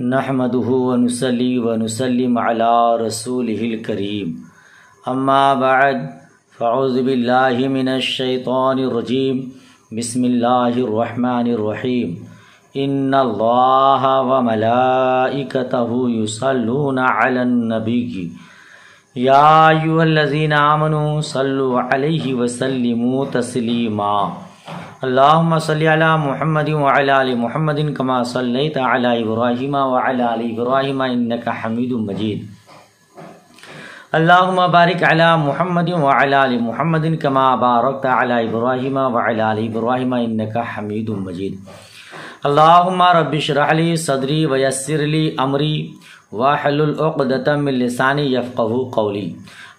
نحمدہ ونصلی ونسلم علی رسولہ الکریم اما بعد فاعوذ باللہ من الشیطان الرجیم بسم اللہ الرحمن الرحیم ان اللہ وملائکتہ یصلون علی النبی یا ایھا الذین آمنوا صلوا علیہ وسلموا تسلیما اللہم صلی علی محمد وعلی آل محمد کما صلیت علی ابراہیم وعلی آل ابراہیم انکا حمید مجید اللہم بارک علی محمد وعلی آل محمد کما بارکت علی ابراہیم وعلی آل ابراہیم انکا حمید مجید اللہم رب اشرح لی صدری ویسر لی امری واحلل عقدۃ من لسانی یفقہوا قولی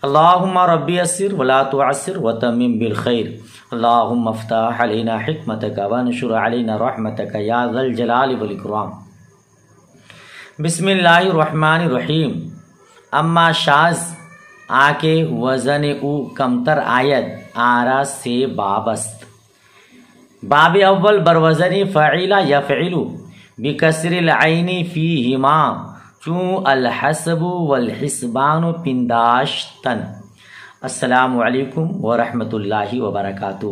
اللہم رب یسر ولا تعسر وتمم بالخیر اللہم افتح علینا حکمتک وانشر علینا رحمتک یا ذا الجلال والاکرام بسم اللہ الرحمن الرحیم اما شاذ آکے وزن او کمتر آید آرا سے بابست باب اول بروزن فعیل یفعل بکسر العین فیہما چون الحسب والحسبان پنداشتن السلام علیکم ورحمۃ اللہ وبرکاتہ۔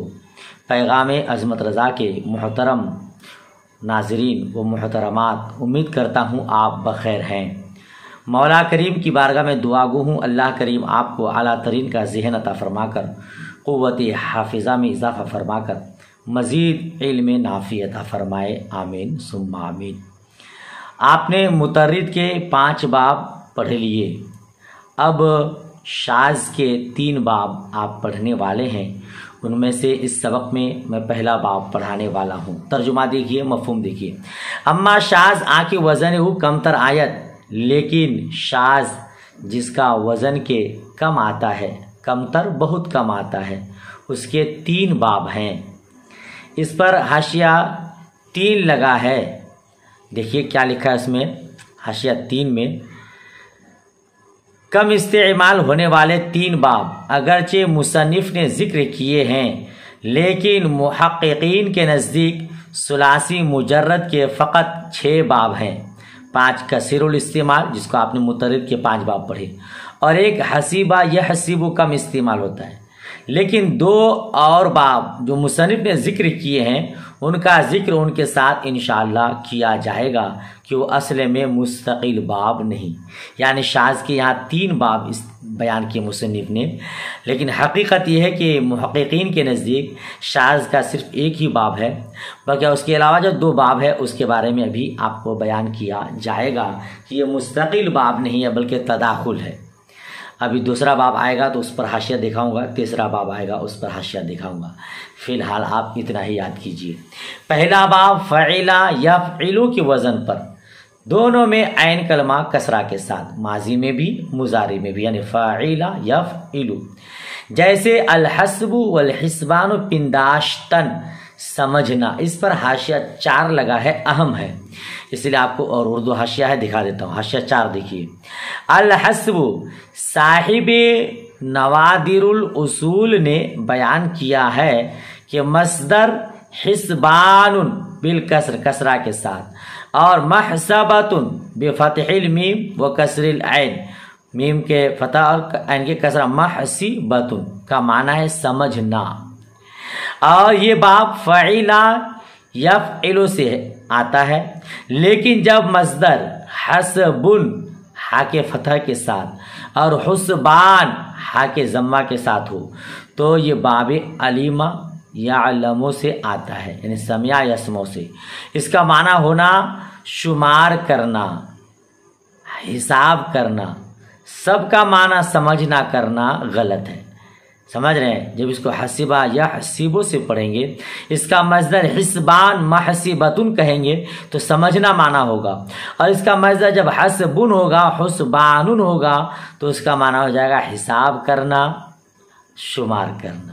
پیغام عظمت رضا کے محترم ناظرین و محترمات، امید کرتا ہوں آپ بخیر ہیں۔ مولا کریم کی بارگاہ میں دعا گو ہوں اللہ کریم آپ کو اعلیٰ ترین کا ذہن عطا فرما کر، قوت حافظہ میں اضافہ فرما کر، مزید علم نافع عطا فرمائے، آمین ثم آمین۔ آپ نے مترد کے 5 باب پڑھ لیے، اب شاذ کے 3 باب آپ پڑھنے والے ہیں۔ ان میں سے اس سبق میں پہلا باب پڑھانے والا ہوں۔ ترجمہ دیکھیے، مفہوم دیکھیے۔ اما شاذ آنکہ وزن ہو کمتر آیت، لیکن شاذ جس کا وزن کے کم آتا ہے، کمتر بہت کم آتا ہے، اس کے 3 باب ہیں۔ اس پر حاشیہ 3 لگا ہے، دیکھیے کیا لکھا ہے اس میں حاشیہ 3 میں، کم استعمال ہونے والے 3 باب اگرچہ مصنف نے ذکر کیے ہیں، لیکن محققین کے نزدیک ثلاثی مجرد کے فقط 6 باب ہیں۔ 5 کثیر الاستعمال، جس کو آپ نے مترد کے 5 باب پڑھے، اور ایک حسیبہ یحسب کم استعمال ہوتا ہے۔ لیکن 2 اور باب جو مصنف نے ذکر کیے ہیں، ان کا ذکر ان کے ساتھ انشاءاللہ کیا جائے گا کہ وہ اصل میں مستقل باب نہیں، یعنی شاذ کے یہاں 3 باب بیان کیے مصنف نے، لیکن حقیقت یہ ہے کہ محققین کے نزدیک شاذ کا صرف ایک ہی باب ہے، بلکہ اس کے علاوہ جو 2 باب ہے اس کے بارے میں ابھی آپ کو بیان کیا جائے گا کہ یہ مستقل باب نہیں ہے بلکہ تداخل ہے۔ ابھی دوسرا باب آئے گا تو اس پر حاشیہ دکھاؤں گا، تیسرا باب آئے گا اس پر حاشیہ دکھاؤں گا، فی الحال آپ اتنا ہی یاد کیجئے۔ پہلا باب فعل یفعل کے وزن پر، دونوں میں عین کلمہ کسرہ کے ساتھ، ماضی میں بھی مضارع میں بھی، یعنی فاعل یفعل۔ جیسے الحسب والحسبان پنداشتن، سمجھنا، اس پر حاشیہ 4 لگا ہے، اہم ہے، اس لیے آپ کو اور اردو حاشیہ ہے دکھا دیتا ہوں۔ حاشیہ 4 دیکھیے، الحسب، صاحب نوادر الاصول نے بیان کیا ہے کہ مصدر حسبان بالکسر، کسرہ کے ساتھ، اور محسبۃ بفتح المیم و کسر العین، میم کے فتح اور عین کے کسرہ، محسبۃ کا معنی ہے سمجھنا۔ اور یہ باب فعل یفعل سے آتا ہے، لیکن جب مصدر حسب ہا کے فتح کے ساتھ اور حسبان ہا کے ضمہ کے ساتھ ہو تو یہ باب علیمہ یا علموں سے آتا ہے، یعنی سمع یسمع سے۔ اس کا معنی ہونا شمار کرنا، حساب کرنا، سب کا معنی سمجھنا کرنا غلط ہے، سمجھ رہے ہیں؟ جب اس کو حسبہ یا حسیبوں سے پڑھیں گے، اس کا مصدر حسبان محسبتن کہیں گے تو سمجھنا معنی ہوگا، اور اس کا مصدر جب حسبن ہوگا، حسبانن ہوگا، تو اس کا معنی ہو جائے گا حساب کرنا، شمار کرنا۔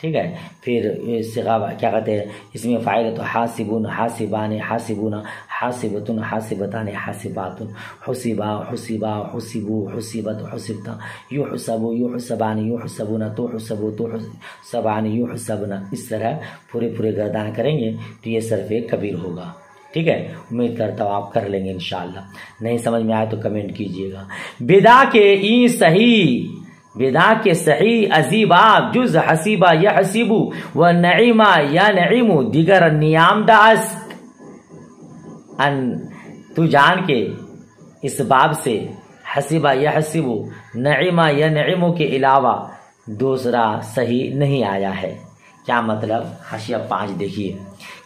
ٹھیک ہے. پھر صیغہ کیا کہتے ہیں اس میں فاعل تو حاسبون حاسبان حاسبون حاسبتن حاسبتان حاسبات حسبا حسبا حسبو حسبت حسبتا یحسبو یحسبان یحسبون تحسبو تحسبان یحسبن. اس طرح پورے گردان کریں گے تو یہ صرف کبیر ہوگا. ٹھیک ہے. امید کرتا ہوں آپ کر لیں گے انشاءاللہ. نہیں سمجھ میں آئے تو کمنٹ کیجئے گا. بدا کے صحیح ازیباب جز حسیبہ یحسبو و نعیمہ ینعمو دیگر نیام دا است. تو جان کے اس باب سے حسیبہ یحسبو نعیمہ ینعمو کے علاوہ دوسرا صحیح نہیں آیا ہے. کیا مطلب؟ حاشیہ 5 دیکھیے.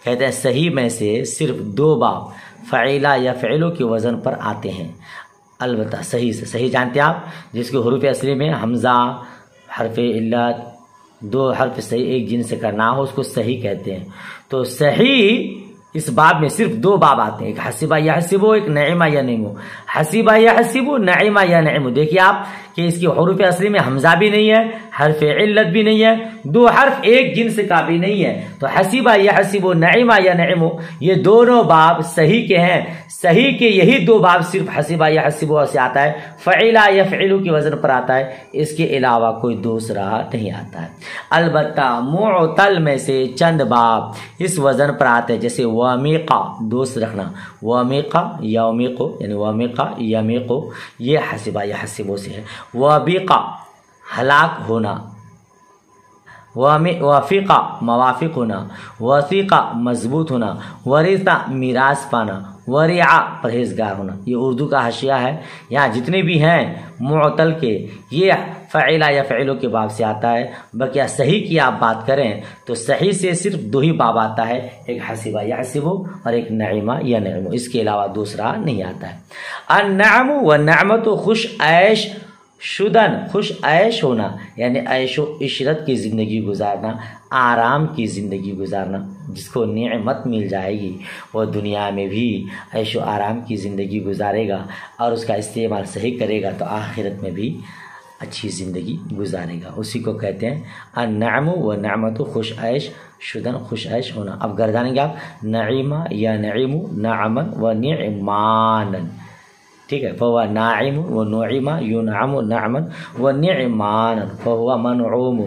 کہتے ہیں صحیح میں سے صرف 2 باب فعیلہ یا فعلوں کے وزن پر آتے ہیں. البتہ صحیح سے صحیح جانتے ہیں آپ جس کے حروف اصلی میں حمزہ حرف علت 2 حرف صحیح ایک جن سے کرنا ہو اس کو صحیح کہتے ہیں. تو صحیح اس باب میں صرف 2 باب آتے ہیں. ایک حسیبہ یحسبو ایک نعیمہ ینعمو. حسیبہ یحسبو نعیمہ ینعمو. دیکھیے آپ کہ اس کی حروف اصلی میں حمزہ بھی نہیں ہے حرف علت بھی نہیں ہے 2 حرف ایک جنس کا بھی نہیں ہے. تو حسیبہ یحسبو نعیمہ ینعمو یہ دونوں باب صحیح کے ہیں. صحیح کے یہی 2 باب صرف حسیبہ یحسبو سے آتا ہے. فعیلہ یفعلو کے وزن پر آتا ہے. اس کے علاوہ کوئی دوسرا نہیں آتا ہے. البتہ معتل میں سے چند باب اس وزن پر آتے ہیں جیسے ومیقہ. دوست رکھنا ومیقہ یومیقو یعنی ومیقہ یمیقو یہ حسیبہ یحسبو سے ہے. وبیقہ ہلاک ہونا. وفیقہ موافق ہونا. وثیقہ مضبوط ہونا. ورثہ میراث پانا. ورعہ پرہیزگار ہونا. یہ اردو کا حاشیہ ہے. یہاں جتنے بھی ہیں معتل کے یہ فعیلہ یا فعلوں کے باب سے آتا ہے. بقیہ صحیح کی آپ بات کریں تو صحیح سے صرف 2 ہی باب آتا ہے. ایک حسیبہ یحسبو اور ایک نعیمہ ینعمو. اس کے علاوہ دوسرا نہیں آتا ہے. النعم والنعمت خوش عیش شدن خوش عیش ہونا یعنی عیش و عشرت کی زندگی گزارنا آرام کی زندگی گزارنا. جس کو نعمت مل جائے گی وہ دنیا میں بھی عیش و آرام کی زندگی گزارے گا اور اس کا استعمال صحیح کرے گا تو آخرت میں بھی اچھی زندگی گزارے گا. اسی کو کہتے ہیں النعم والنعمت خوش عیش شدن خوش عیش ہونا. اب گردانیں گے آپ نعیمہ یا نعیم نعمن و نعمانن. ٹھیک ہے. فهو ناعم و نعم ينعم نعما و نعمان فهو منعوم.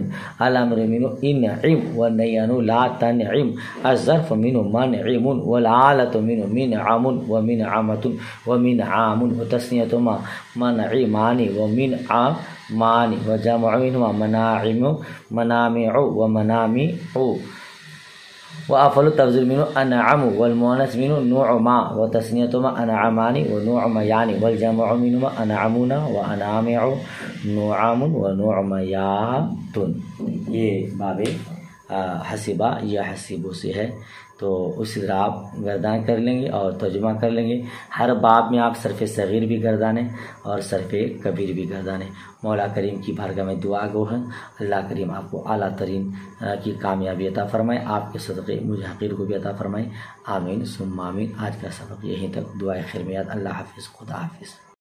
الامر منه انعم و نین لا تنعم. الظرف منه منعم والعالة منه منعم و منعمة و منعام وتثنيتهما منعمان و منعمان وجمع منهما مناعم منامع و منامع. وافعل التفضيل منه انعم والمؤنث منه نعما وتثنيتهما انعمان ونعميان والجمع منهما انعمون وانامع نعام ونعميات. یہ باب حسیبہ یا حسیبو سے ہے. تو اسی طرح آپ گردان کر لیں گے اور ترجمہ کر لیں گے. ہر باب میں آپ صرف صغیر بھی گردانیں اور صرف کبیر بھی گردانیں. مولا کریم کی بارگاہ میں دعا گو ہیں اللہ کریم آپ کو اعلیٰ ترین کی کامیابی عطا فرمائے. آپ کے صدقے مجھے حقیر کو بھی عطا فرمائے. آمین ثم آمین. آج کا سبق یہیں تک. دعائے خیر میں یاد. اللہ حافظ. خدا حافظ.